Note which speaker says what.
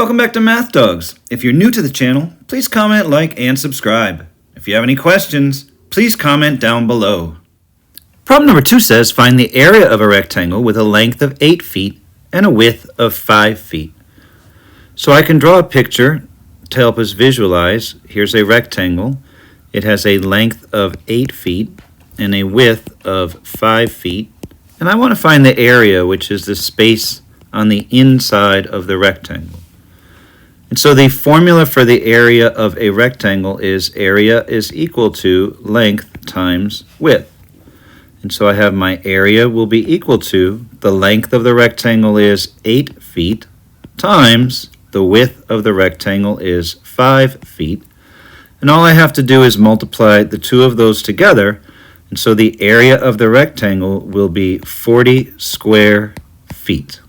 Speaker 1: Welcome back to Math Dogs. If you're new to the channel, please comment, like, and subscribe. If you have any questions, please comment down below. Problem number 2 says find the area of a rectangle with a length of 8 feet and a width of 5 feet. So I can draw a picture to help us visualize. Here's a rectangle. It has a length of 8 feet and a width of 5 feet. And I want to find the area, which is the space on the inside of the rectangle. And so the formula for the area of a rectangle is area is equal to length times width. And so I have my area will be equal to the length of the rectangle is 8 feet times the width of the rectangle is 5 feet. And all I have to do is multiply the two of those together. And so the area of the rectangle will be 40 square feet.